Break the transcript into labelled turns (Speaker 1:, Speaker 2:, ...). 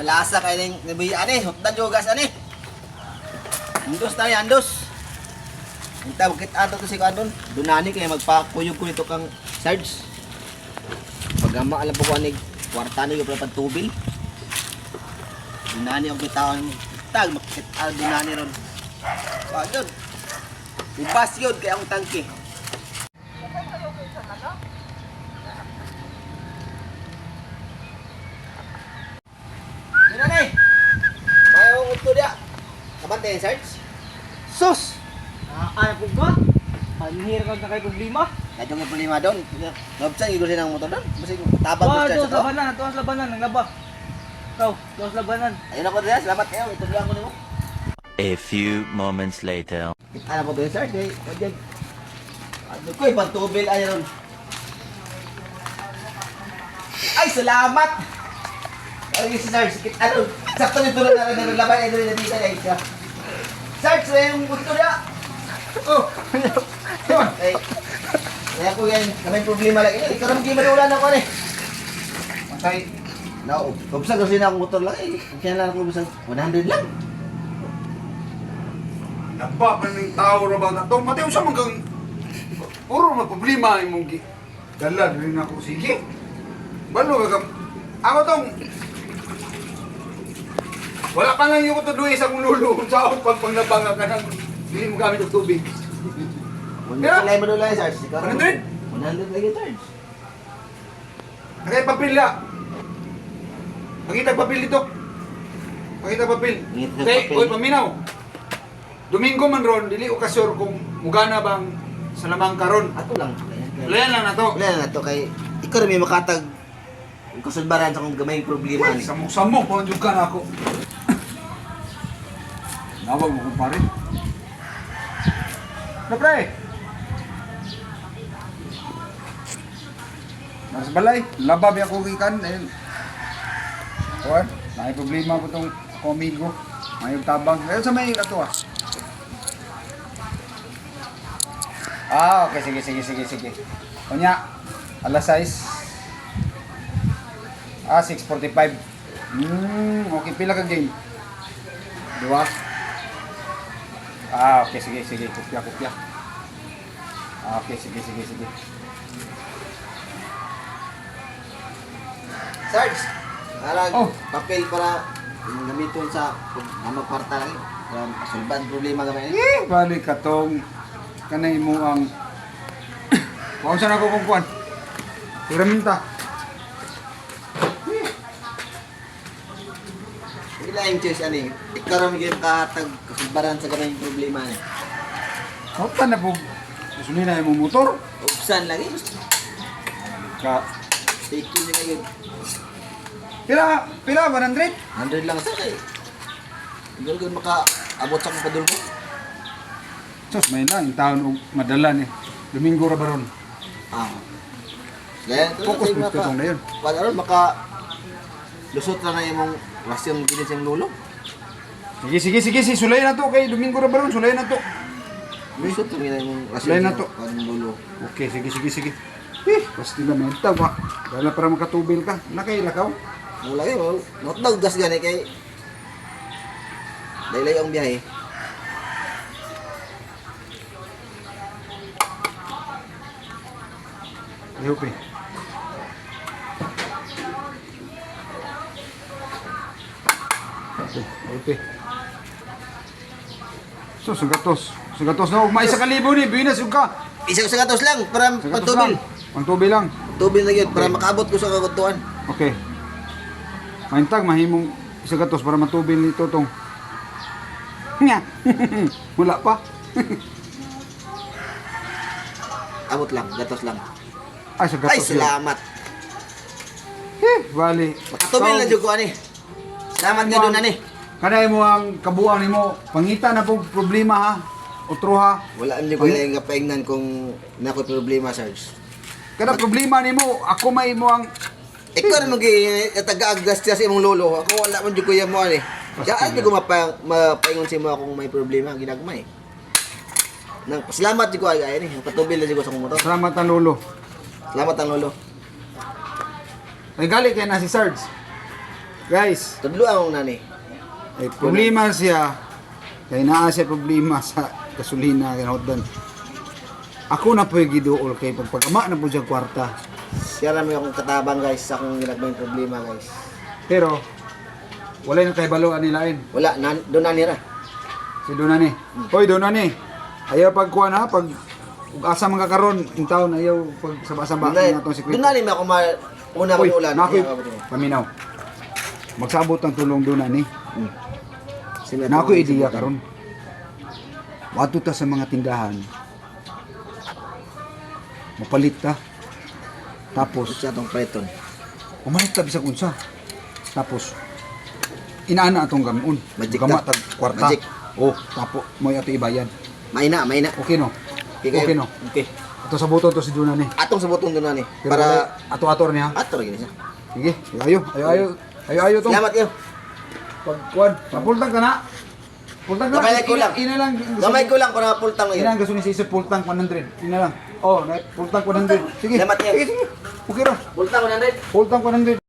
Speaker 1: malasa kay ning nabiy ani, hutdan yo gas ani. Andos tayo, andos. Kita bukit ato to si kadon. Dunani kay magpakuyog ko nito kang Sarge. Pagama alam po ko anig kwarta ni ko pala tubil. Dunani ang bitawan tag makit dunani ron. Pagod. Ibas yun kay ang tangke. Dunani. Mayo uto dia. Kabante Sarge.
Speaker 2: Sus! Ano po ba? Panihir ka na kay problema?
Speaker 1: Kadyo may problema doon. Nabsan igol ng motor doon. Basta tabang
Speaker 2: Wah,
Speaker 1: ko
Speaker 2: tuwas
Speaker 1: sa
Speaker 2: labanan, tuwas labanan, naglaba. Ikaw, tuwas labanan.
Speaker 1: ayun ako diya, salamat kayo. Ituloy ko nimo.
Speaker 3: A few moments later.
Speaker 1: Ano po doon, sir? Kay, kaya, ano ko, ibang tubil, ayun. Ay, salamat! Ay, si Sarge, ano, sakto nito na nalabay, ay doon nabita na isa. Sarge, na yung gusto niya. Oh, ay, kaya ko yan, kamay problema lang. Ikaw naman kayo manulan ako, ano eh. Masay, ubsag kasi na akong motor lang, eh. Kaya lang ako ubsag, 100 lang.
Speaker 4: Napa pa ng tao ra ba na to? Mateo sa manggang puro na problema imong dala rin ako sige. Balo ka ako tong wala pa lang yung to duwi sa lulo sa akong pagpanglabanga ka nang dili mo gamit og tubig.
Speaker 1: Wala na mo doon, Sarge.
Speaker 4: 100?
Speaker 1: 100 lagi, Sarge.
Speaker 4: Nakay papel ya. Pakita papel dito. Pakita papel.
Speaker 1: Pakita
Speaker 4: Kay,
Speaker 1: papel.
Speaker 4: oy paminaw. Domingo man ron, dili ko kasur kung mugana bang sa lamang karon.
Speaker 1: Ato lang.
Speaker 4: Layan lang na to.
Speaker 1: Wala na to kay ikaw rin may makatag kasulbaran sa kung gamay problema ni.
Speaker 4: Samok-samok, pangyog ka na ako. Nawag mo kung pare. Na pre! Nasa balay, labab yung kukikan. Ayun. Kuwan, may problema ko itong komigo. May tabang. Ayun sa may ato ah. Okay, sige. Kunya, alas 6. 6:45. Okay, pila ka game? Dua. Okay, sige. Kopya. Okay, sige.
Speaker 1: Sarge, arag
Speaker 4: Oh.
Speaker 1: papel para gamiton sa magparta lang. Para kasulban problema gamay ni.
Speaker 4: Balik ka tong kanay mo ang kung saan ako kung kuwan. Piraminta.
Speaker 1: Ila yung choice ani. Ikaw rin may katag kasulbaran sa gamay problema ni.
Speaker 4: Hota na po. Susunod na yung motor.
Speaker 1: Ubsan lagi.
Speaker 4: Ka.
Speaker 1: Take ni kayo.
Speaker 4: Pila 100?
Speaker 1: 100 lang sa kay. Igol maka abot sa kong padulbo.
Speaker 4: Sus, may na, yung taon og madala ni. Domingo ra baron.
Speaker 1: Gaya to.
Speaker 4: Focus mo ito na yun.
Speaker 1: Para maka lusot na imong rasyon ginis yung lulo.
Speaker 4: Sige, sulayan na to kay Domingo ra baron, sulayan na to.
Speaker 1: Lusot na imong
Speaker 4: Sulay na to.
Speaker 1: Ang lulo.
Speaker 4: Okay, sige. Basta na may tawag ha. Dala para makatubil ka. Nakailakaw.
Speaker 1: Mula yun, not gas gani kay laylay ang biyahe.
Speaker 4: Yupi. Yupi. So, sugatos na. May isa ka libo ni. Binas yung ka.
Speaker 1: Isa sa gatos lang para
Speaker 4: Sugatos
Speaker 1: patubil.
Speaker 4: lang. Pangtubil lang.
Speaker 1: Tubil na yun para makaabot ko sa kagutuan.
Speaker 4: Okay. Maintag, mahimong isa gatos para matubil ni Totong. Nga. Wala pa.
Speaker 1: Abot lang, gatos lang.
Speaker 4: Ay, sa gatos.
Speaker 1: Ay, salamat.
Speaker 4: Bali.
Speaker 1: Makatubil na jud ko ani. Salamat nga doon ani.
Speaker 4: Kanay mo ang kabuang nimo. Pangita na po problema ha. Otro ha.
Speaker 1: Wala niyo ko yung kapaingnan kung nako problema, Sarge.
Speaker 4: Kada problema nimo, ako may mo ang
Speaker 1: Ikaw rin taga-agdas siya sa imong lolo. Ako wala man jud ko yan mo ani. Diyan di ko mapaingon sa mo akong may problema ginagmay. Nang salamat jud ko ay ni. Patubil na jud ko sa akong motor.
Speaker 4: salamat ang lolo.
Speaker 1: Salamat ang lolo.
Speaker 4: Ay gali kay na si Sarge. Guys,
Speaker 1: Tudlo ang nani.
Speaker 4: ay problema siya. Kaya naa siya problema sa gasolina kinahutdan. Ako na po yung giduol kay pagpagama na po siya kwarta.
Speaker 1: Siya lang akong katabang guys sa akong ginagmayng problema guys.
Speaker 4: Pero wala nang kahibaloan nilain.
Speaker 1: Wala, doon na nira.
Speaker 4: Si Donani. Hoy Donani. Ayaw pagkuha na pag ug asa man kakaron in taon ayaw pag saba-saba na itong
Speaker 1: Doon
Speaker 4: sikreto.
Speaker 1: na nima ako una
Speaker 4: Uy,
Speaker 1: kong ulan.
Speaker 4: nakoy paminaw. Magsabot ang tulong Donani. Na ako ideya karon. Wato ta sa mga tindahan. Mapalit ta. Tapos
Speaker 1: Sa atong preton.
Speaker 4: umalit ta bisag unsa. Tapos inaana atong gamun.
Speaker 1: Magic
Speaker 4: Gama
Speaker 1: ta.
Speaker 4: tag kwarta.
Speaker 1: Magic.
Speaker 4: Oh, tapo mo ato ibayan.
Speaker 1: Maina.
Speaker 4: Okay no. Okay no.
Speaker 1: Okay.
Speaker 4: Ato sa buton to si Donani.
Speaker 1: Atong sa butong doon na ni.
Speaker 4: Pero
Speaker 1: Para
Speaker 4: ato-ator niya.
Speaker 1: ato rin siya.
Speaker 4: Sige, ayo tong.
Speaker 1: Salamat yo.
Speaker 4: Pagkuan, papultang ka na. Pultang ka na.
Speaker 1: Gamay ko lang.
Speaker 4: Ina lang.
Speaker 1: Gamay ko lang para pultang
Speaker 4: Ina
Speaker 1: ngayon.
Speaker 4: lang gusto ni sisip pultang 100. Ina lang. Oh, pultang 100. Sige.
Speaker 1: Salamat, Ian.
Speaker 4: Sige. Okay ra.
Speaker 1: Pultang 100.
Speaker 4: Pultang 100.